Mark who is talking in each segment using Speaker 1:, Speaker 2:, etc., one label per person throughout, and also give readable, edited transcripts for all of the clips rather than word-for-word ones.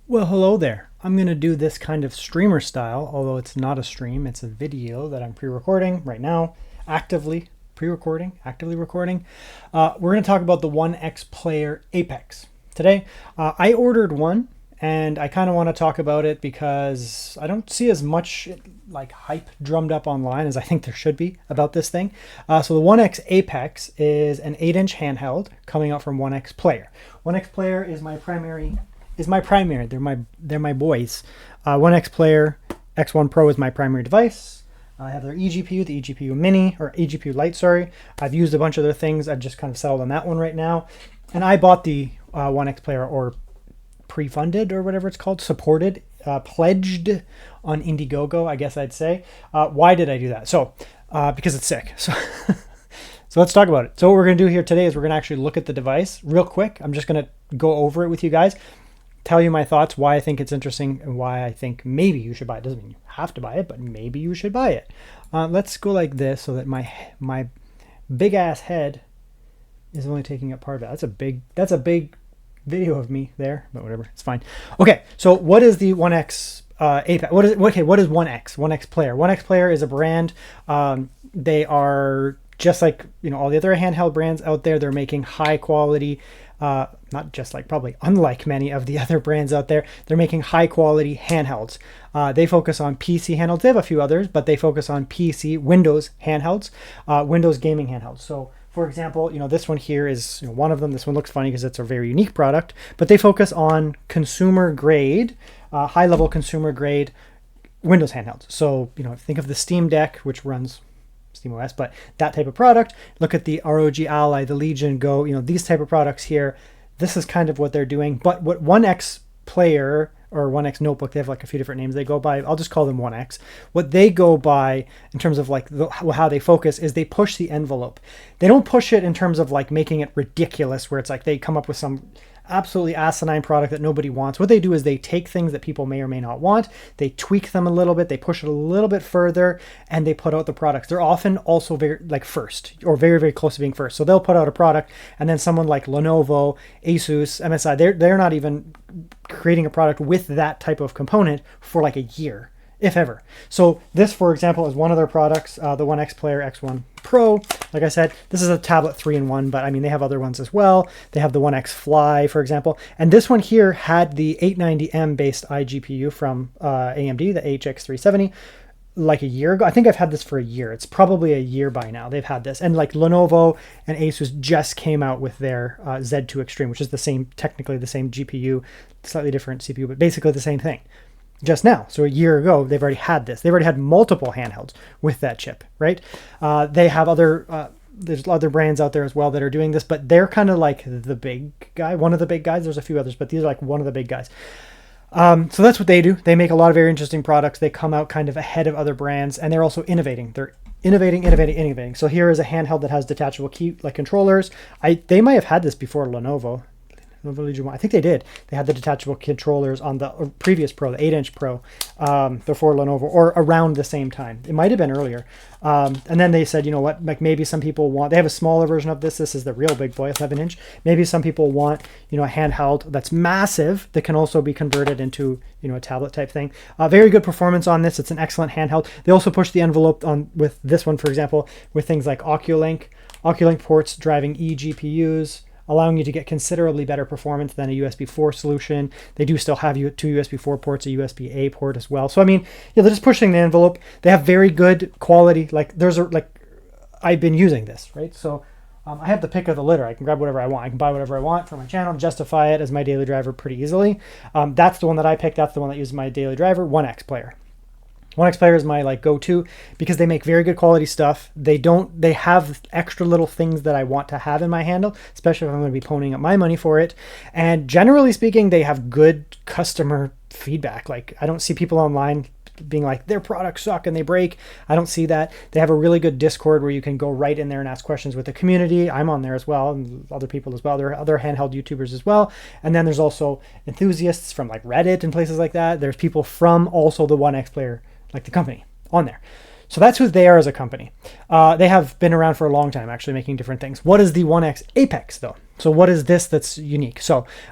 Speaker 1: Well, hello there. I'm going to do this kind of streamer style, although it's not a stream, it's a video that I'm pre-recording right now, actively pre-recording, actively recording. We're going to talk about the OneXPlayer Apex. Today, I ordered one and I kind of want to talk about it because I don't see as much like hype drummed up online as I think there should be about this thing. So the OneX Apex is an 8-inch handheld coming out from OneXPlayer. OneXPlayer is my primary. They're my boys. OneXPlayer X1 Pro is my primary device. I have their eGPU, the eGPU Mini, or eGPU Lite, sorry. I've used a bunch of other things. I've just kind of settled on that one right now. And I bought the OneXPlayer, or pre-funded, or whatever it's called, supported, pledged on Indiegogo, I guess I'd say. Why did I do that? So, because it's sick. So, so let's talk about it. So what we're going to do here today is we're going to actually look at the device real quick. I'm just going to go over it with you guys, tell you my thoughts, why I think it's interesting, and why I think maybe you should buy it. Doesn't mean you have to buy it, but maybe you should buy it. Let's go like this so that my big ass head is only taking up part of it. That's a big video of me there, but whatever, it's fine. Okay, so what is the OneX Apex? What is OneX? OneXPlayer. OneXPlayer is a brand. They are just like all the other handheld brands out there. They're making high quality. Not just like, probably unlike many of the other brands out there, they're making high quality handhelds. They focus on PC handhelds. They have a few others, but they focus on PC, Windows handhelds, Windows gaming handhelds. So for example, this one here is one of them. This one looks funny because it's a very unique product, but they focus on consumer grade, high level consumer grade Windows handhelds. So, think of the Steam Deck, which runs SteamOS, but that type of product. Look at the ROG Ally, the Legion Go, these type of products here. This is kind of what they're doing. But what OneXPlayer or OneX Notebook, they have like a few different names they go by. I'll just call them OneX. What they go by in terms of like how they focus is they push the envelope. They don't push it in terms of like making it ridiculous where it's like they come up with some absolutely asinine product that nobody wants. What they do is they take things that people may or may not want, they tweak them a little bit, they push it a little bit further, and they put out the products. They're often also very like first, or very, very close to being first. So they'll put out a product, and then someone like Lenovo, Asus, MSI, they're not even creating a product with that type of component for like a year, if ever. So this, for example, is one of their products, the OneXPlayer X1 Pro. Like I said, this is a tablet 3-in-1, but I mean, they have other ones as well. They have the OneXFly, for example. And this one here had the 890M based iGPU from AMD, the HX370, like a year ago. I think I've had this for a year. It's probably a year by now. They've had this. And like Lenovo and Asus just came out with their Z2 Extreme, which is technically the same GPU, slightly different CPU, but basically the same thing. Just now. So a year ago, they've already had this. They've already had multiple handhelds with that chip, right? They have there's other brands out there as well that are doing this, but they're kind of like the big guy, one of the big guys. There's a few others, but these are like one of the big guys. So that's what they do. They make a lot of very interesting products. They come out kind of ahead of other brands, and they're also innovating. They're innovating. So here is a handheld that has detachable key like controllers. They might have had this before Lenovo. I think they did. They had the detachable controllers on the previous Pro, the 8-inch Pro, before Lenovo, or around the same time. It might have been earlier. And then they said, like maybe some people want, they have a smaller version of this. This is the real big boy, 11-inch. Maybe some people want, a handheld that's massive that can also be converted into, a tablet type thing. Very good performance on this. It's an excellent handheld. They also push the envelope on with this one, for example, with things like Oculink ports driving eGPUs, allowing you to get considerably better performance than a USB 4 solution. They do still have two USB 4 ports, a USB A port as well. So I mean, they're just pushing the envelope. They have very good quality. Like I've been using this, right? So I have the pick of the litter. I can grab whatever I want. I can buy whatever I want for my channel, justify it as my daily driver pretty easily. That's the one that I picked. That's the one that uses my daily driver, OneXPlayer. OneXPlayer is my go-to because they make very good quality stuff. They have extra little things that I want to have in my handle, especially if I'm going to be ponying up my money for it. And generally speaking, they have good customer feedback. Like I don't see people online being like their products suck and they break. I don't see that. They have a really good Discord where you can go right in there and ask questions with the community. I'm on there as well, and other people as well. There are other handheld YouTubers as well. And then there's also enthusiasts from like Reddit and places like that. There's people from also the OneXPlayer, like the company, on there. So that's who they are as a company. They have been around for a long time, actually, making different things. What is the One X Apex, though? So what is this that's unique,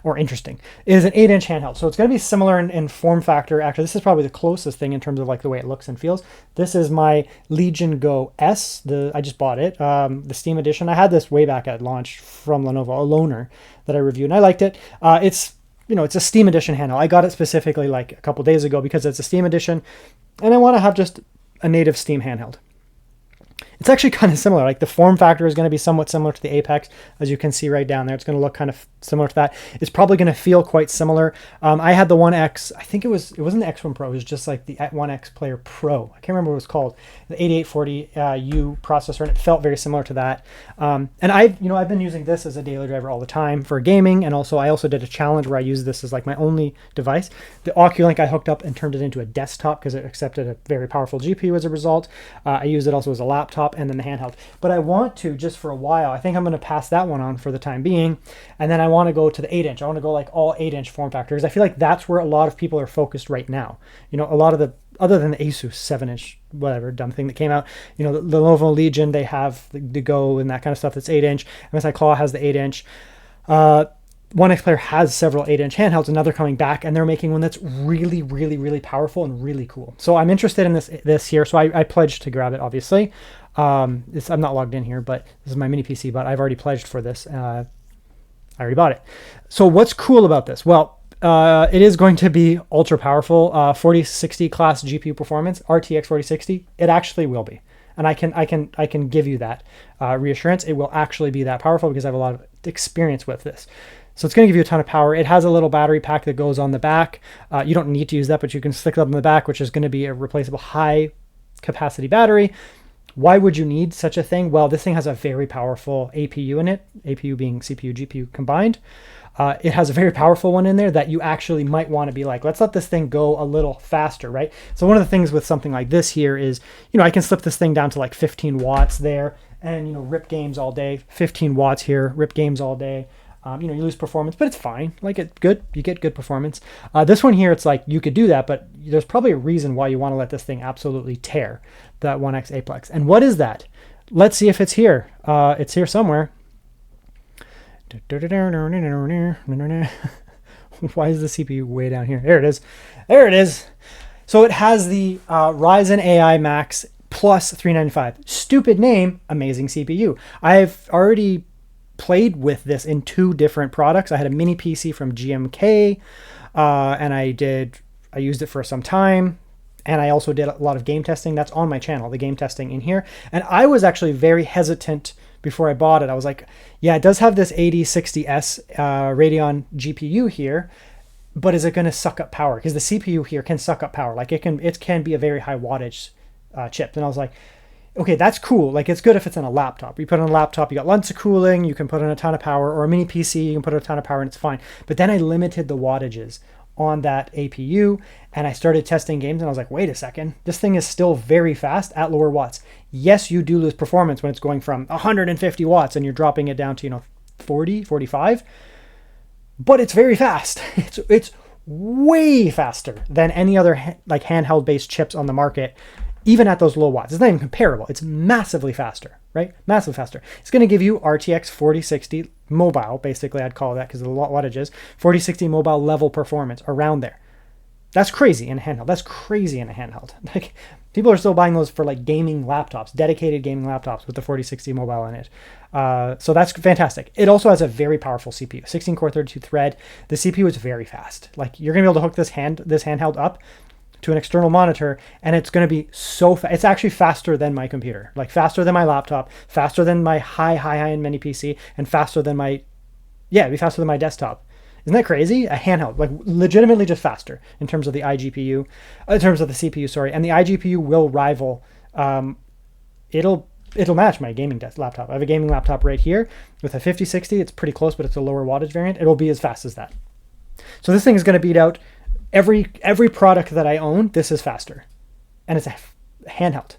Speaker 1: or interesting? It is an 8-inch handheld. So it's going to be similar in form factor. Actually, this is probably the closest thing in terms of like the way it looks and feels. This is my Legion Go S. I just bought it, the Steam edition. I had this way back at launch from Lenovo, a loaner that I reviewed, and I liked it. It's a Steam edition handheld. I got it specifically like a couple days ago because it's a Steam edition, and I want to have just a native Steam handheld. It's actually kind of similar. Like the form factor is going to be somewhat similar to the Apex, as you can see right down there. It's going to look kind of similar to that. It's probably going to feel quite similar. I had the One X. I think it wasn't the X1 Pro. It was just like the OneXPlayer Pro. I can't remember what it was called. The 8840U processor, and it felt very similar to that. And I've been using this as a daily driver all the time for gaming, and I also did a challenge where I used this as like my only device. The OcuLink I hooked up and turned it into a desktop because it accepted a very powerful GPU as a result. I used it also as a laptop and then the handheld. But I want to, just for a while, I think I'm going to pass that one on for the time being. And then I want to go to the 8-inch. I want to go like all 8-inch form factors. I feel like that's where a lot of people are focused right now. A lot of other than the Asus 7-inch, whatever, dumb thing that came out, the Lenovo Legion, they have the Go and that kind of stuff that's 8-inch. MSI Claw has the 8-inch. OneXPlayer has several 8-inch handhelds, and now they're coming back, and they're making one that's really, really, really powerful and really cool. So I'm interested in this here. So I pledged to grab it, obviously. I'm not logged in here, but this is my mini PC, but I've already pledged for this. I already bought it. So what's cool about this? Well, it is going to be ultra powerful, 4060 class GPU performance, RTX 4060. It actually will be. And I can give you that reassurance. It will actually be that powerful because I have a lot of experience with this. So it's going to give you a ton of power. It has a little battery pack that goes on the back. You don't need to use that, but you can stick it up in the back, which is going to be a replaceable high capacity battery. Why would you need such a thing? Well, this thing has a very powerful APU in it, APU being CPU, GPU combined. It has a very powerful one in there that you actually might want to be like, let's let this thing go a little faster, right? So one of the things with something like this here is, I can slip this thing down to like 15 watts there and, rip games all day, 15 watts here, rip games all day. You lose performance, but it's fine. Like it's good. You get good performance. This one here, it's like you could do that, but there's probably a reason why you want to let this thing absolutely tear that One X Apex. And what is that? Let's see if it's here. It's here somewhere. Why is the CPU way down here? There it is. There it is. So it has the Ryzen AI Max Plus 395. Stupid name, amazing CPU. I've already played with this in 2 different products. I had a mini PC from GMK, and I used it for some time, and I also did a lot of game testing. That's on my channel, the game testing in here. And I was actually very hesitant before I bought it. I was like, yeah, it does have this 8060S Radeon GPU here, but is it going to suck up power? Because the CPU here can suck up power. Like it can be a very high wattage chip. And I was like, okay, that's cool. Like it's good if it's in a laptop. You put it on a laptop, you got lots of cooling, you can put in a ton of power, or a mini PC, you can put in a ton of power and it's fine. But then I limited the wattages on that APU and I started testing games and I was like, wait a second, this thing is still very fast at lower watts. Yes, you do lose performance when it's going from 150 watts and you're dropping it down to, 40, 45, but it's very fast. It's way faster than any other like handheld based chips on the market. Even at those low watts, it's not even comparable. It's massively faster, right? Massively faster. It's going to give you RTX 4060 mobile, basically I'd call that because of the wattages, 4060 mobile level performance around there. That's crazy in a handheld. That's crazy in a handheld. Like people are still buying those for like gaming laptops, dedicated gaming laptops with the 4060 mobile in it. So that's fantastic. It also has a very powerful CPU, 16 core 32 thread. The CPU is very fast. Like you're going to be able to hook this handheld up to an external monitor and it's going to be so fast. It's actually faster than my computer, like faster than my laptop, faster than my high-end mini PC, and faster than it'd be faster than my desktop. Isn't that crazy? A handheld, like legitimately just faster in terms of the iGPU, in terms of the CPU, sorry. And the iGPU will rival, it'll match my gaming laptop. I have a gaming laptop right here with a 5060. It's pretty close, but it's a lower wattage variant. It'll be as fast as that. So this thing is going to beat out every product that I own. This is faster, and it's a handheld.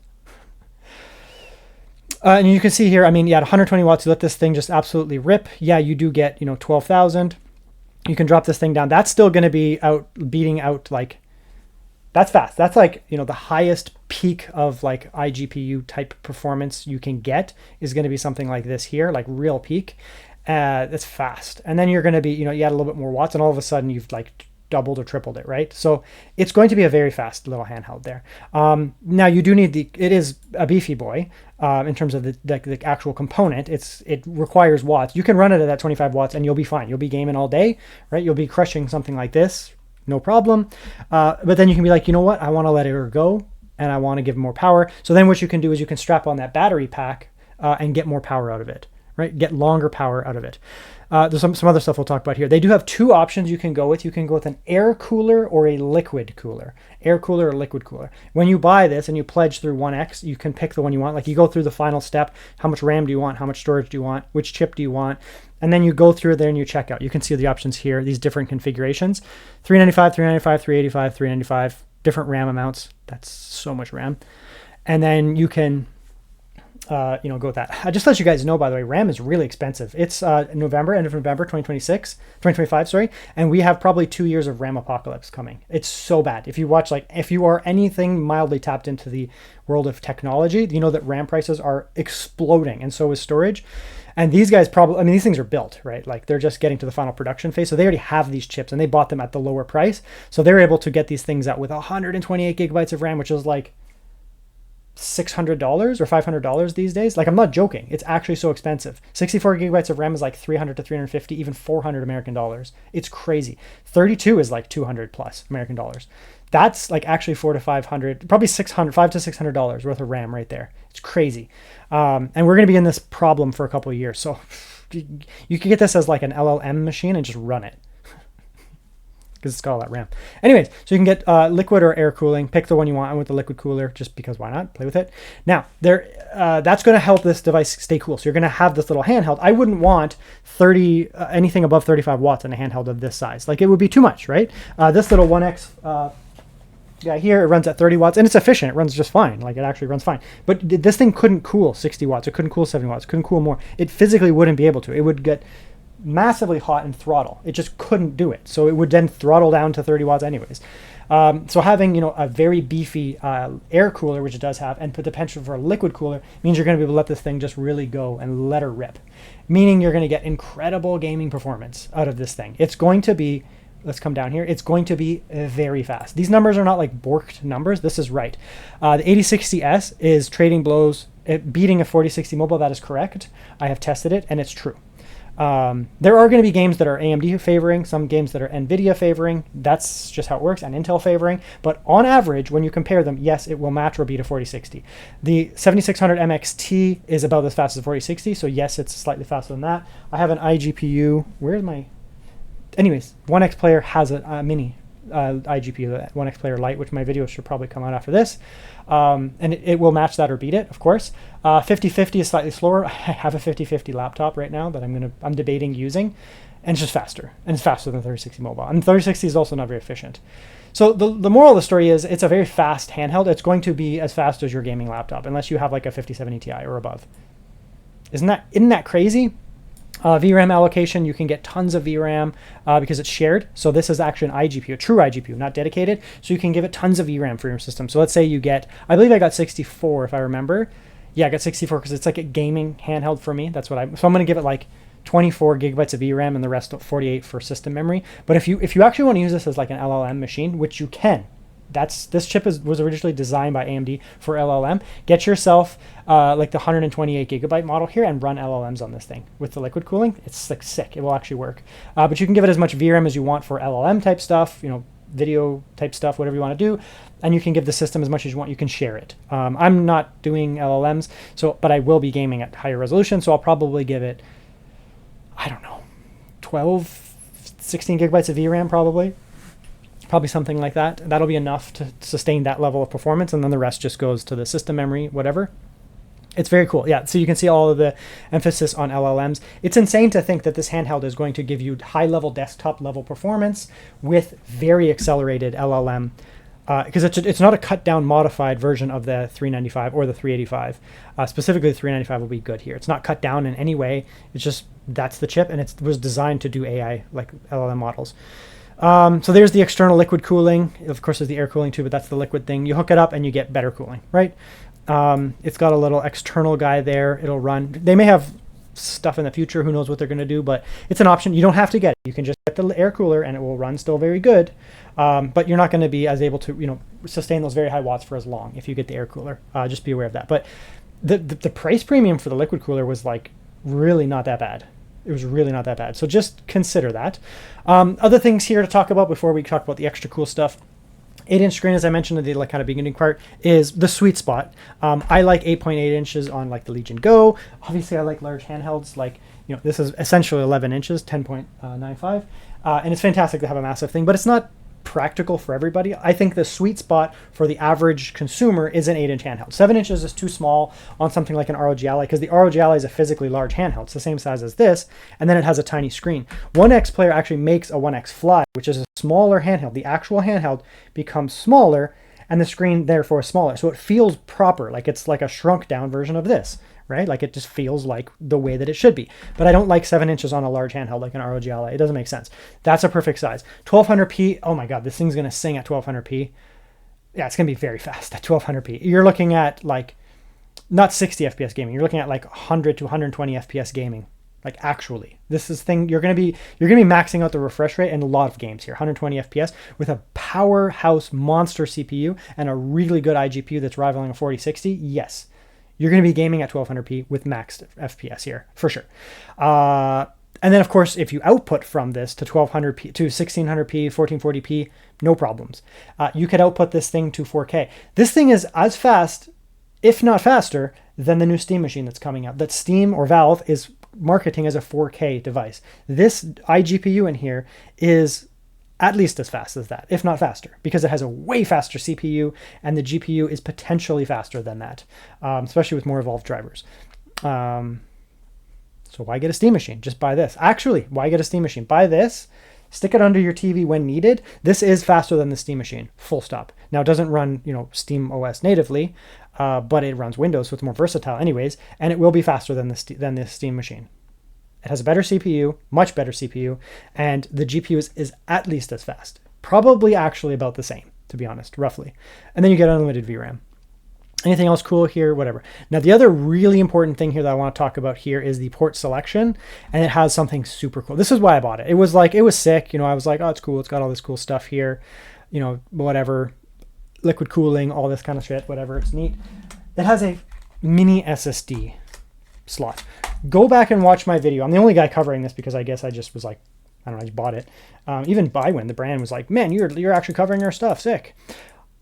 Speaker 1: And you can see here, I mean, at 120 watts, you let this thing just absolutely rip. Yeah, you do get 12,000. You can drop this thing down. That's still going to be beating out like That's fast. That's like, you know, the highest peak of like iGPU type performance you can get is going to be something like this here, like real peak. That's fast. And then you're going to be, you know, you add a little bit more watts and all of a sudden you've like doubled or tripled it, right? So it's going to be a very fast little handheld there. Now you do need it is a beefy boy in terms of the actual component. It requires watts. You can run it at that 25 watts and you'll be fine. You'll be gaming all day, right? You'll be crushing something like this, no problem. But then you can be like, you know what? I want to let it go and I want to give more power. So then what you can do is you can strap on that battery pack and get more power out of it, right? Get longer power out of it. There's some other stuff we'll talk about here. They do have two options you can go with. You can go with an air cooler or a liquid cooler. Air cooler or liquid cooler. When you buy this and you pledge through OneX, you can pick the one you want. Like you go through the final step. How much RAM do you want? How much storage do you want? Which chip do you want? And then you go through there and you check out. You can see the options here, these different configurations. 395, 395, 385, 395, different RAM amounts. That's so much RAM. And then you can go with that. I just let you guys know, by the way, RAM is really expensive. It's end of November 2025, sorry, and we have probably 2 years of RAM apocalypse coming. It's so bad. If you are anything mildly tapped into the world of technology, you know that RAM prices are exploding, and so is storage. And these guys these things are built, right? Like they're just getting to the final production phase. So they already have these chips and they bought them at the lower price. So they're able to get these things out with 128 gigabytes of RAM, which is like $600 or $500 these days. Like I'm not joking. It's actually so expensive. 64 gigabytes of RAM is like 300 to 350, even 400 American dollars. It's crazy. 32 is like 200 plus American dollars. That's like actually 400 to 500, probably $500 to $600 worth of RAM right there. It's crazy. And we're going to be in this problem for a couple of years. So you can get this as like an LLM machine and just run it, because it's got all that RAM. Anyways, so you can get liquid or air cooling. Pick the one you want. I want the liquid cooler just because why not? Play with it. Now, that's going to help this device stay cool. So you're going to have this little handheld. I wouldn't want anything above 35 watts in a handheld of this size. Like it would be too much, right? This little 1X guy here, it runs at 30 watts and it's efficient. It runs just fine. Like it actually runs fine. But this thing couldn't cool 60 watts. It couldn't cool 70 watts. It couldn't cool more. It physically wouldn't be able to. It would get massively hot and throttle. It just couldn't do it. So it would then throttle down to 30 watts anyways. So having, a very beefy air cooler, which it does have, and put the potential for a liquid cooler means you're going to be able to let this thing just really go and let her rip. Meaning you're going to get incredible gaming performance out of this thing. It's going to be, let's come down here, it's going to be very fast. These numbers are not like borked numbers. This is right. The 8060S is trading blows, beating a 4060 mobile. That is correct. I have tested it and it's true. There are going to be games that are AMD favoring, some games that are NVIDIA favoring. That's just how it works, and Intel favoring. But on average, when you compare them, yes, it will match or beat a 4060. The 7600 MXT is about as fast as a 4060, so yes, it's slightly faster than that. I have an iGPU. Where's my... Anyways, OneXPlayer has a mini iGPU, OneXPlayer Lite, which my video should probably come out after this. And it will match that or beat it, of course. 5050 is slightly slower. I have a 5050 laptop right now that I'm debating using, and it's just faster. And it's faster than 3060 mobile. And 3060 is also not very efficient. So the moral of the story is it's a very fast handheld. It's going to be as fast as your gaming laptop, unless you have like a 5070 Ti or above. Isn't that crazy? VRAM allocation, you can get tons of VRAM because it's shared. So this is actually an iGPU, a true iGPU, not dedicated. So you can give it tons of VRAM for your system. So let's say you get, I believe I got 64 if I remember. Yeah, I got 64 because it's like a gaming handheld for me. That's what so I'm going to give it like 24 gigabytes of VRAM and the rest 48 for system memory. But if you actually want to use this as like an LLM machine, which you can, this chip was originally designed by AMD for LLM. Get yourself like the 128 gigabyte model here and run LLMs on this thing with the liquid cooling. It's like sick. It will actually work. But you can give it as much VRAM as you want for LLM type stuff, video type stuff, whatever you want to do. And you can give the system as much as you want. You can share it. I'm not doing LLMs, but I will be gaming at higher resolution. So I'll probably give it, I don't know, 12, 16 gigabytes of VRAM probably something like that. That'll be enough to sustain that level of performance, and then the rest just goes to the system memory, whatever. It's very cool. Yeah, so you can see all of the emphasis on LLMs. It's insane to think that this handheld is going to give you high-level desktop-level performance with very accelerated LLM, because it's not a cut-down modified version of the 395 or the 385. Specifically, the 395 will be good here. It's not cut down in any way. It's just that's the chip, and it was designed to do AI, like LLM models. So there's the external liquid cooling. Of course, there's the air cooling too, but that's the liquid thing. You hook it up and you get better cooling, right? It's got a little external guy there. It'll run. They may have stuff in the future. Who knows what they're going to do, but it's an option. You don't have to get it. You can just get the air cooler and it will run still very good. But you're not going to be as able to, sustain those very high watts for as long if you get the air cooler. Just be aware of that. But the price premium for the liquid cooler was like really not that bad. It was really not that bad. So just consider that. Other things here to talk about before we talk about the extra cool stuff. 8-inch screen, as I mentioned in the kind of beginning part, is the sweet spot. I like 8.8 inches on like the Legion Go. Obviously, I like large handhelds. Like, this is essentially 11 inches, 10.95. And it's fantastic to have a massive thing, but it's not practical for everybody. I think the sweet spot for the average consumer is an 8-inch handheld. 7 inches is too small on something like an ROG Ally because the ROG Ally is a physically large handheld. It's the same size as this, and then it has a tiny screen. OneXPlayer actually makes a OneXFly, which is a smaller handheld. The actual handheld becomes smaller, and the screen therefore is smaller. So it feels proper, like it's like a shrunk down version of this, right? Like it just feels like the way that it should be. But I don't like 7 inches on a large handheld like an ROG Ally. It doesn't make sense. That's a perfect size. 1200p. Oh my God, this thing's going to sing at 1200p. Yeah, it's going to be very fast at 1200p. You're looking at like not 60 FPS gaming. You're looking at like 100 to 120 FPS gaming. Like actually, this is thing you're going to be maxing out the refresh rate in a lot of games here. 120 FPS with a powerhouse monster CPU and a really good iGPU that's rivaling a 4060. Yes. You're going to be gaming at 1200p with maxed FPS here, for sure. And then, of course, if you output from this to 1200p, to 1600p, 1440p, no problems. You could output this thing to 4K. This thing is as fast, if not faster, than the new Steam machine that's coming out. That Steam or Valve is marketing as a 4K device. This iGPU in here is at least as fast as that, if not faster, because it has a way faster CPU and the GPU is potentially faster than that, especially with more evolved drivers. So why get a Steam machine? Just buy this. Actually, why get a Steam machine? Buy this, stick it under your TV when needed. This is faster than the Steam machine, full stop. Now it doesn't run, Steam OS natively, but it runs Windows, so it's more versatile anyways, and it will be faster than the Steam machine. It has a better CPU, much better CPU, and the GPU is at least as fast. Probably actually about the same, to be honest, roughly. And then you get unlimited VRAM. Anything else cool here? Whatever. Now, the other really important thing here that I want to talk about here is the port selection, and it has something super cool. This is why I bought it. It was sick. I was like, oh, it's cool. It's got all this cool stuff here, whatever, liquid cooling, all this kind of shit, whatever. It's neat. It has a mini SSD slot. Go back and watch my video. I'm the only guy covering this because I guess I just was like, I don't know, I just bought it. Even BIWIN, the brand, was like, man, you're actually covering our stuff. Sick.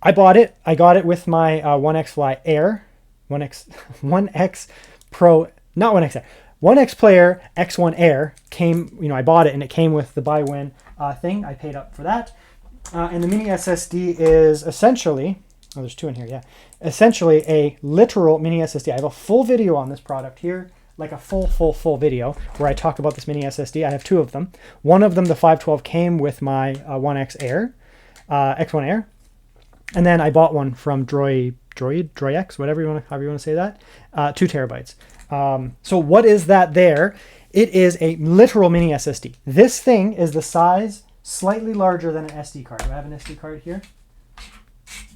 Speaker 1: I bought it. I got it with my OneXFly Air, OneX Pro, not OneX Air, OneXPlayer X1 Air came, I bought it and it came with the BIWIN thing. I paid up for that. And the mini SSD is essentially, there's two in here, yeah. Essentially a literal mini SSD. I have a full video on this product here, like a full video where I talk about this mini SSD. I have two of them. One of them, the 512, came with my OneX Air, X1 Air. And then I bought one from Droid X, however you want to say that, 2 terabytes. So what is that there? It is a literal mini SSD. This thing is the size slightly larger than an SD card. Do I have an SD card here?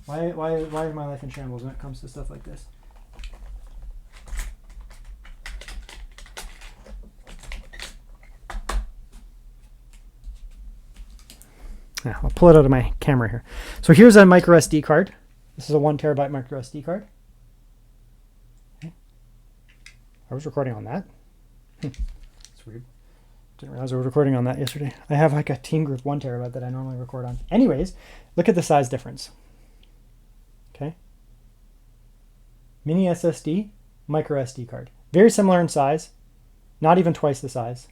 Speaker 1: Why is my life in shambles when it comes to stuff like this? Yeah, I'll pull it out of my camera here. So here's a micro SD card. This is a 1 terabyte micro SD card. Okay. I was recording on that. That's weird. Didn't realize I was recording on that yesterday. I have like a Team Group 1 terabyte that I normally record on. Anyways, look at the size difference. Okay. Mini SSD, micro SD card. Very similar in size. Not even twice the size.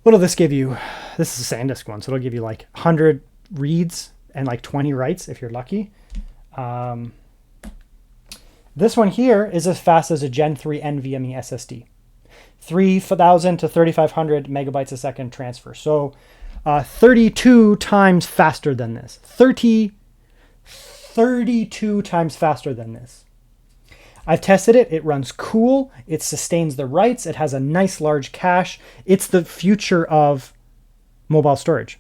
Speaker 1: What'll this give you? This is a SanDisk one, so it'll give you like 100 reads and like 20 writes if you're lucky. This one here is as fast as a Gen 3 NVMe SSD. 3,000 to 3,500 megabytes a second transfer. So 32 times faster than this. 32 times faster than this. I've tested it. It runs cool. It sustains the writes. It has a nice large cache. It's the future of mobile storage.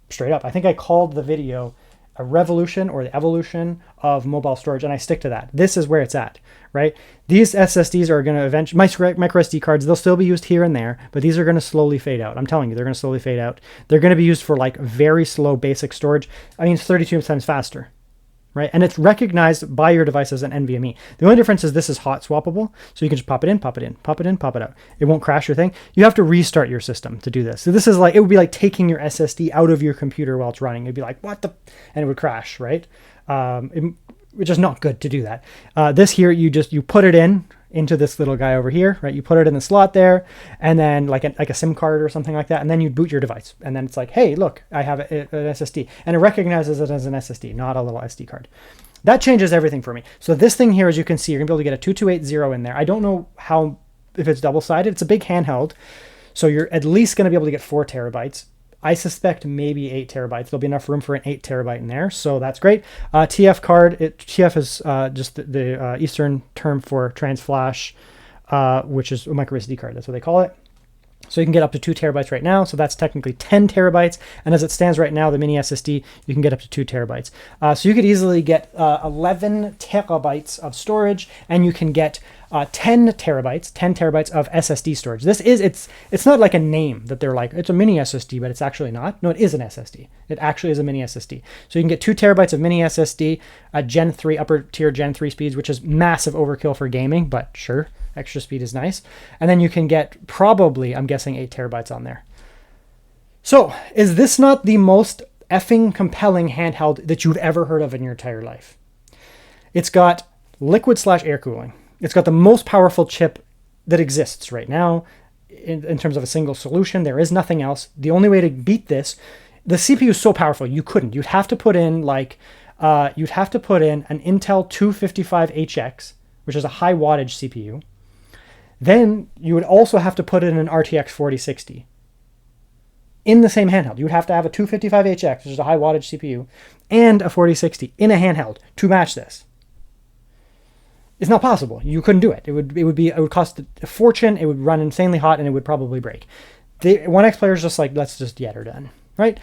Speaker 1: Straight up. I think I called the video a revolution or the evolution of mobile storage, and I stick to that. This is where it's at, right? These SSDs are going to eventually, micro SD cards, they'll still be used here and there, but these are going to slowly fade out. I'm telling you, they're going to slowly fade out. They're going to be used for like very slow basic storage. I mean, it's 32 times faster, right? And it's recognized by your device as an NVMe. The only difference is this is hot swappable, so you can just pop it in, pop it in, pop it in, pop it out. It won't crash your thing. You have to restart your system to do this. So this is like, it would be like taking your SSD out of your computer while it's running. It'd be like, what the, and it would crash, right? Which is not good to do that. This here, you put it into this little guy over here, right? You put it in the slot there, and then like a SIM card or something like that, and then you boot your device, and then it's like, hey, look, I have an SSD, and it recognizes it as an SSD, not a little SD card. That changes everything for me. So this thing here, as you can see, you're gonna be able to get a 2280 in there. I don't know if it's double-sided. It's a big handheld, so you're at least gonna be able to get 4 terabytes. I suspect maybe 8 terabytes. There'll be enough room for an 8 terabyte in there, so that's great. TF card, TF is just the Eastern term for trans flash, which is a micro SD card. That's what they call it. So you can get up to 2 terabytes right now. So that's technically 10 terabytes. And as it stands right now, the mini SSD, you can get up to 2 terabytes. So you could easily get 11 terabytes of storage, and you can get 10 terabytes of SSD storage. It's not like a name that they're like, it's a mini SSD, but it's actually not. No, it is an SSD. It actually is a mini SSD. So you can get 2 terabytes of mini SSD at Gen 3, upper tier Gen 3 speeds, which is massive overkill for gaming, but sure, extra speed is nice. And then you can get probably, I'm guessing, 8 terabytes on there. So is this not the most effing compelling handheld that you've ever heard of in your entire life? It's got liquid/air cooling. It's got the most powerful chip that exists right now in terms of a single solution. There is nothing else. The only way to beat this, the CPU is so powerful, you'd have to put in an Intel 255HX, which is a high wattage CPU. Then you would also have to put in an RTX 4060 in the same handheld. You would have to have a 255HX, which is a high wattage CPU, and a 4060 in a handheld to match this. It's not possible. You couldn't do it. It would cost a fortune. It would run insanely hot, and it would probably break. The OneXPlayer is just like, let's just get her done, right?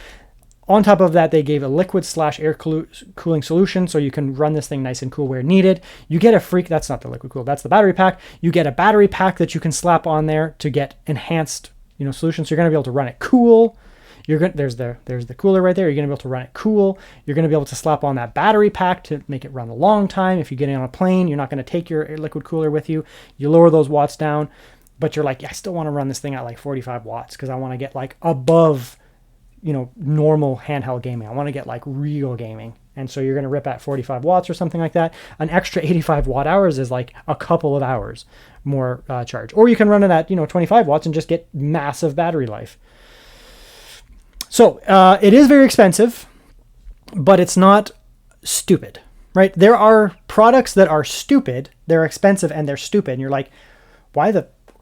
Speaker 1: On top of that, they gave a liquid/air cooling solution, so you can run this thing nice and cool where needed. You get that's not the liquid cool, that's the battery pack. You get a battery pack that you can slap on there to get enhanced, solutions. So you're gonna be able to run it cool. There's the cooler right there. You're gonna be able to run it cool. You're gonna be able to slap on that battery pack to make it run a long time. If you're getting on a plane, you're not gonna take your liquid cooler with you. You lower those watts down, but you're like, yeah, I still want to run this thing at like 45 watts because I want to get like above, normal handheld gaming. I want to get like real gaming. And so you're going to rip at 45 watts or something like that. An extra 85 watt hours is like a couple of hours more charge. Or you can run it at, 25 watts and just get massive battery life. So it is very expensive, but it's not stupid, right? There are products that are stupid, they're expensive, and they're stupid. And you're like, why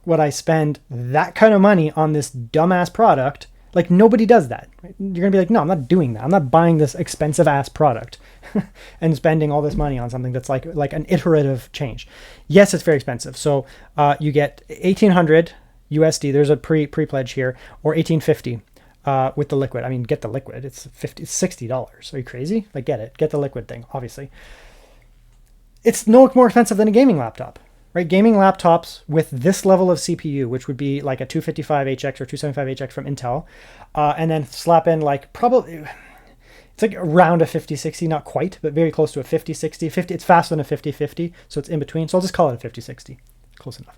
Speaker 1: would I spend that kind of money on this dumbass product? Like, nobody does that. Right? You're going to be like, no, I'm not doing that. I'm not buying this expensive ass product and spending all this money on something that's like an iterative change. Yes, it's very expensive. So you get 1,800 USD. There's a pre-pledge here, or 1,850 with the liquid. I mean, get the liquid. It's $60. Are you crazy? Like, get it. Get the liquid thing, obviously. It's no more expensive than a gaming laptop. Right, gaming laptops with this level of CPU, which would be like a 255HX or 275HX from Intel, and then slap in like probably, it's like around a 5060, not quite, but very close to a 5060. It's faster than a 5050, so it's in between. So I'll just call it a 5060, close enough.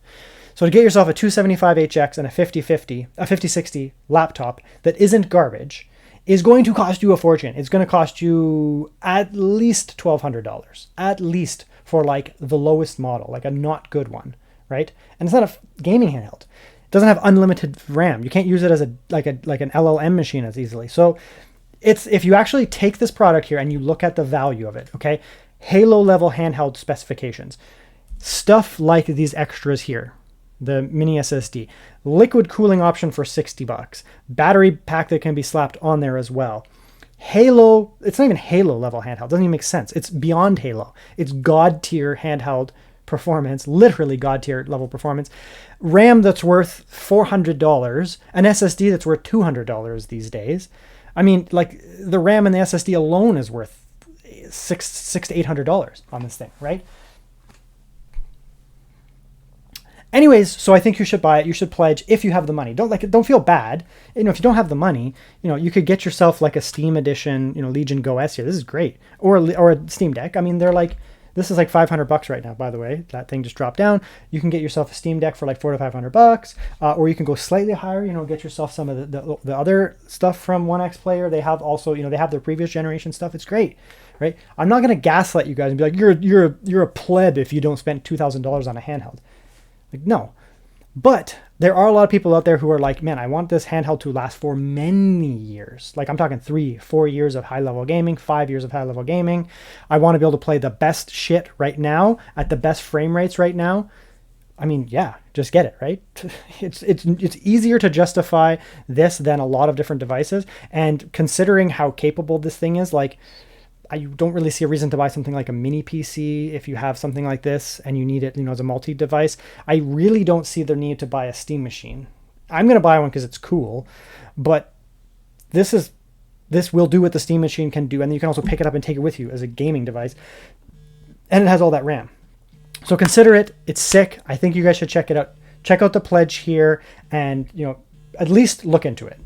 Speaker 1: So to get yourself a 275HX and a 5060 laptop that isn't garbage is going to cost you a fortune. It's going to cost you at least $1,200, at least, for like the lowest model, like a not good one, right? And it's not a gaming handheld. It doesn't have unlimited RAM. You can't use it as like an LLM machine as easily. So if you actually take this product here and you look at the value of it, okay, Halo level handheld specifications, stuff like these extras here, the mini SSD, liquid cooling option for $60, battery pack that can be slapped on there as well. Halo, it's not even Halo level handheld. It doesn't even make sense. It's beyond Halo. It's God tier handheld performance, literally god tier level performance, RAM that's worth $400, an SSD that's worth $200 these days. I mean, like the RAM and the SSD alone is worth $600 to $800 on this thing, right? Anyways, so I think you should buy it. You should pledge if you have the money. Don't feel bad. If you don't have the money, you could get yourself like a Steam edition, Legion Go S here. This is great. Or a Steam Deck. I mean, this is like $500 right now, by the way. That thing just dropped down. You can get yourself a Steam Deck for like $400 to $500, or you can go slightly higher. Get yourself some of the other stuff from OneXPlayer. They have also, they have their previous generation stuff. It's great, right? I'm not gonna gaslight you guys and be like, you're a pleb if you don't spend $2,000 on a handheld. Like, no. But there are a lot of people out there who are like, man, I want this handheld to last for many years. Like I'm talking 3-4 years of high level gaming, 5 years of high level gaming. I want to be able to play the best shit right now at the best frame rates right now. I mean, yeah, just get it, right? It's easier to justify this than a lot of different devices. And considering how capable this thing is, like, I don't really see a reason to buy something like a mini PC if you have something like this and you need it, as a multi-device. I really don't see the need to buy a Steam machine. I'm going to buy one because it's cool, but this will do what the Steam machine can do, and you can also pick it up and take it with you as a gaming device, and it has all that RAM. So consider it. It's sick. I think you guys should check it out. Check out the pledge here, and at least look into it.